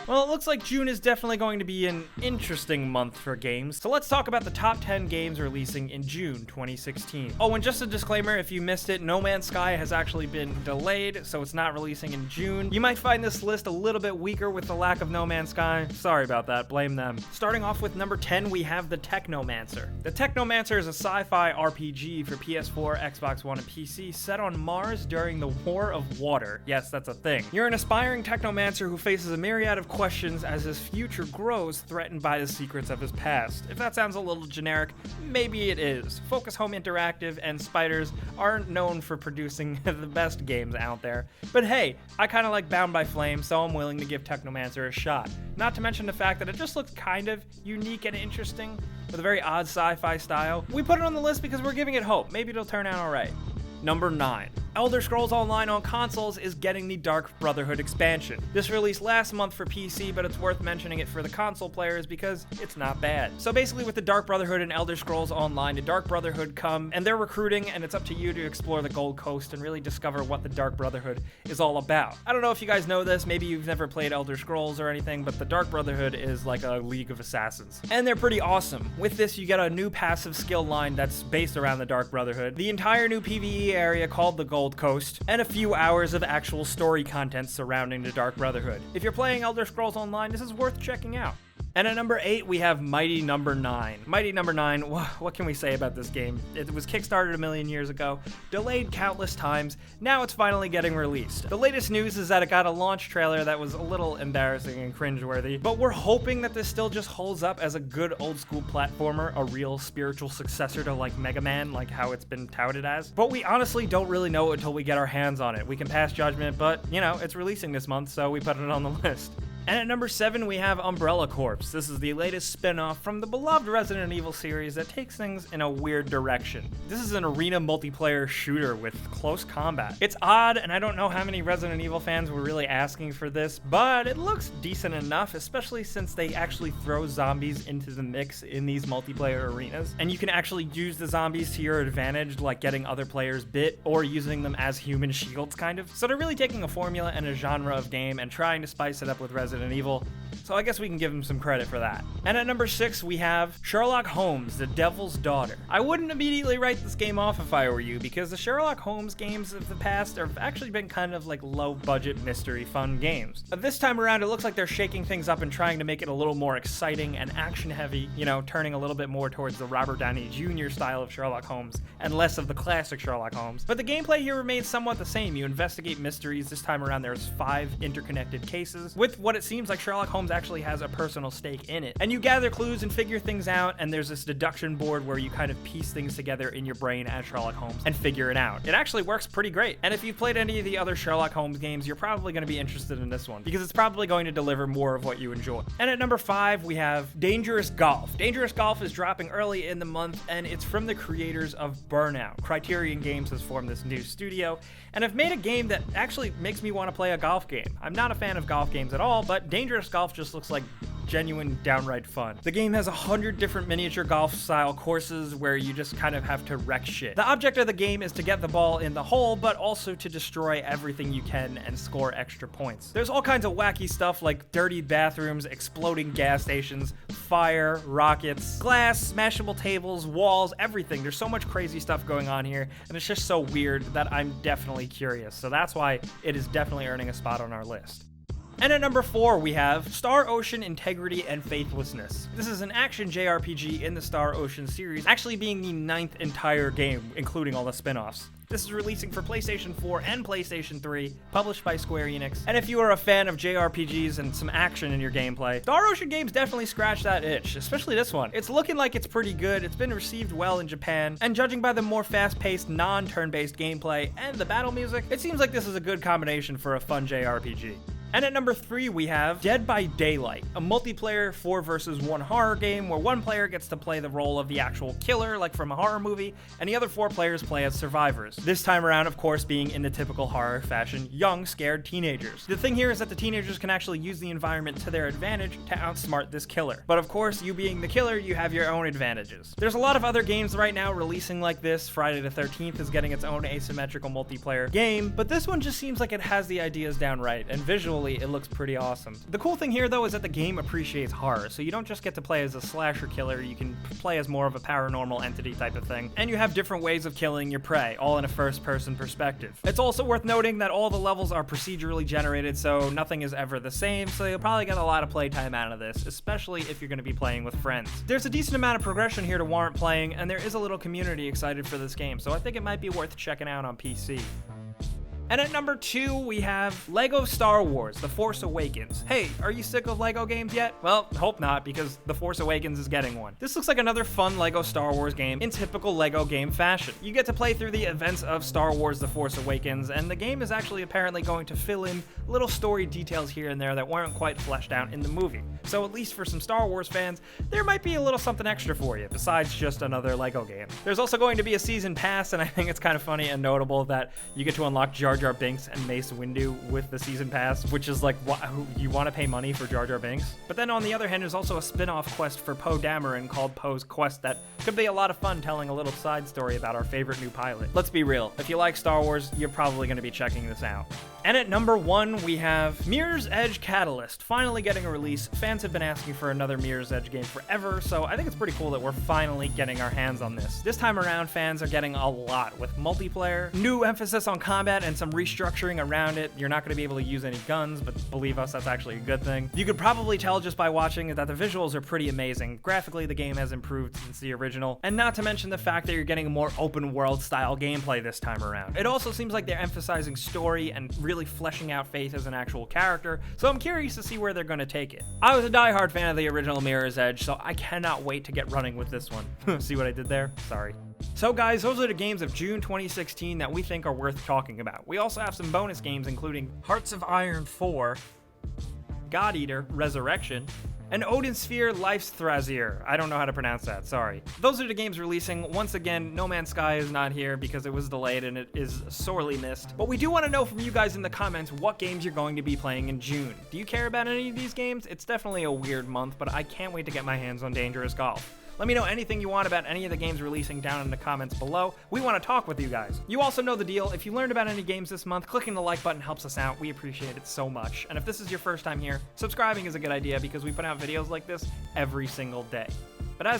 Well, it looks like June is definitely going to be an interesting month for games, so let's talk about the top 10 games releasing in June 2016. Oh, and just a disclaimer, if you missed it, No Man's Sky has actually been delayed, so it's not releasing in June. You might find this list a little bit weaker with the lack of No Man's Sky. Sorry about that, blame them. Starting off with number 10, we have the Technomancer. The Technomancer is a sci-fi RPG for PS4, Xbox One, and PC set on Mars during the War of Water. Yes, that's a thing. You're an aspiring Technomancer who faces a myriad of questions as his future grows, threatened by the secrets of his past. If that sounds a little generic, maybe it is. Focus Home Interactive and Spiders aren't known for producing the best games out there. But hey, I kinda like Bound by Flame, so I'm willing to give Technomancer a shot. Not to mention the fact that it just looks kind of unique and interesting, with a very odd sci-fi style. We put it on the list because we're giving it hope. Maybe it'll turn out alright. Number 9. Elder Scrolls Online on consoles is getting the Dark Brotherhood expansion. This released last month for PC, but it's worth mentioning it for the console players because it's not bad. So basically with the Dark Brotherhood and Elder Scrolls Online, the Dark Brotherhood come and they're recruiting, and it's up to you to explore the Gold Coast and really discover what the Dark Brotherhood is all about. I don't know if you guys know this, maybe you've never played Elder Scrolls or anything, but the Dark Brotherhood is like a League of Assassins. And they're pretty awesome. With this, you get a new passive skill line that's based around the Dark Brotherhood, the entire new PvE area called the Gold Coast, and a few hours of actual story content surrounding the Dark Brotherhood. If you're playing Elder Scrolls Online, this is worth checking out. And at number 8, we have Mighty Number 9. Mighty Number 9, what can we say about this game? It was kickstarted a million years ago, delayed countless times, now it's finally getting released. The latest news is that it got a launch trailer that was a little embarrassing and cringeworthy, but we're hoping that this still just holds up as a good old school platformer, a real spiritual successor to like Mega Man, like how it's been touted as. But we honestly don't really know until we get our hands on it. We can pass judgment, but you know, it's releasing this month, so we put it on the list. And at number 7, we have Umbrella Corps. This is the latest spin-off from the beloved Resident Evil series that takes things in a weird direction. This is an arena multiplayer shooter with close combat. It's odd, and I don't know how many Resident Evil fans were really asking for this, but it looks decent enough, especially since they actually throw zombies into the mix in these multiplayer arenas. And you can actually use the zombies to your advantage, like getting other players bit or using them as human shields, kind of. So they're really taking a formula and a genre of game and trying to spice it up with Resident Evil, so I guess we can give him some credit for that. And at number 6, we have Sherlock Holmes, The Devil's Daughter. I wouldn't immediately write this game off if I were you, because the Sherlock Holmes games of the past have actually been kind of like low-budget mystery fun games. But this time around, it looks like they're shaking things up and trying to make it a little more exciting and action-heavy, you know, turning a little bit more towards the Robert Downey Jr. style of Sherlock Holmes and less of the classic Sherlock Holmes. But the gameplay here remains somewhat the same. You investigate mysteries. This time around, there's 5 interconnected cases, with what it seems like Sherlock Holmes actually has a personal stake in it. And you gather clues and figure things out, and there's this deduction board where you kind of piece things together in your brain as Sherlock Holmes and figure it out. It actually works pretty great. And if you've played any of the other Sherlock Holmes games, you're probably going to be interested in this one, because it's probably going to deliver more of what you enjoy. And at number 5, we have Dangerous Golf. Dangerous Golf is dropping early in the month, and it's from the creators of Burnout. Criterion Games has formed this new studio, and have made a game that actually makes me want to play a golf game. I'm not a fan of golf games at all, but Dangerous Golf just looks like genuine, downright fun. The game has 100 different miniature golf style courses where you just kind of have to wreck shit. The object of the game is to get the ball in the hole, but also to destroy everything you can and score extra points. There's all kinds of wacky stuff like dirty bathrooms, exploding gas stations, fire, rockets, glass, smashable tables, walls, everything. There's so much crazy stuff going on here, and it's just so weird that I'm definitely curious. So that's why it is definitely earning a spot on our list. And at number 4, we have Star Ocean Integrity and Faithlessness. This is an action JRPG in the Star Ocean series, actually being the 9th entire game, including all the spin-offs. This is releasing for PlayStation 4 and PlayStation 3, published by Square Enix. And if you are a fan of JRPGs and some action in your gameplay, Star Ocean games definitely scratch that itch, especially this one. It's looking like it's pretty good, it's been received well in Japan, and judging by the more fast-paced, non-turn-based gameplay and the battle music, it seems like this is a good combination for a fun JRPG. And at number 3, we have Dead by Daylight, a multiplayer 4 versus 1 horror game where one player gets to play the role of the actual killer, like from a horror movie, and the other 4 players play as survivors. This time around, of course, being in the typical horror fashion, young, scared teenagers. The thing here is that the teenagers can actually use the environment to their advantage to outsmart this killer. But of course, you being the killer, you have your own advantages. There's a lot of other games right now releasing like this. Friday the 13th is getting its own asymmetrical multiplayer game, but this one just seems like it has the ideas down right, and visually visually, it looks pretty awesome. The cool thing here, though, is that the game appreciates horror, so you don't just get to play as a slasher killer, you can play as more of a paranormal entity type of thing, and you have different ways of killing your prey, all in a first-person perspective. It's also worth noting that all the levels are procedurally generated, so nothing is ever the same, so you'll probably get a lot of playtime out of this, especially if you're going to be playing with friends. There's a decent amount of progression here to warrant playing, and there is a little community excited for this game, so I think it might be worth checking out on PC. And at number 2, we have LEGO Star Wars: The Force Awakens. Hey, are you sick of LEGO games yet? Well, hope not, because The Force Awakens is getting one. This looks like another fun LEGO Star Wars game in typical LEGO game fashion. You get to play through the events of Star Wars: The Force Awakens, and the game is actually apparently going to fill in little story details here and there that weren't quite fleshed out in the movie. So at least for some Star Wars fans, there might be a little something extra for you, besides just another LEGO game. There's also going to be a season pass, and I think it's kind of funny and notable that you get to unlock Jar Jar Binks and Mace Windu with the season pass, which is like, you want to pay money for Jar Jar Binks? But then on the other hand, there's also a spin-off quest for Poe Dameron called Poe's Quest that could be a lot of fun, telling a little side story about our favorite new pilot. Let's be real, if you like Star Wars, you're probably going to be checking this out. And at number 1, we have Mirror's Edge Catalyst, finally getting a release. Fans have been asking for another Mirror's Edge game forever, so I think it's pretty cool that we're finally getting our hands on this. This time around, fans are getting a lot, with multiplayer, new emphasis on combat, and some restructuring around it. You're not going to be able to use any guns, but believe us, that's actually a good thing. You could probably tell just by watching that the visuals are pretty amazing. Graphically, the game has improved since the original, and not to mention the fact that you're getting a more open world style gameplay this time around. It also seems like they're emphasizing story and really fleshing out Faith as an actual character, so I'm curious to see where they're going to take it. I was a diehard fan of the original Mirror's Edge, so I cannot wait to get running with this one. See what I did there? Sorry. So guys, those are the games of June 2016 that we think are worth talking about. We also have some bonus games including Hearts of Iron 4, God Eater Resurrection, and Odin Sphere Life's Thrasier. I don't know how to pronounce that, sorry. Those are the games releasing. Once again, No Man's Sky is not here because it was delayed and it is sorely missed. But we do want to know from you guys in the comments what games you're going to be playing in June. Do you care about any of these games? It's definitely a weird month, but I can't wait to get my hands on Dangerous Golf. Let me know anything you want about any of the games releasing down in the comments below. We want to talk with you guys. You also know the deal. If you learned about any games this month, clicking the like button helps us out. We appreciate it so much. And if this is your first time here, subscribing is a good idea because we put out videos like this every single day. But as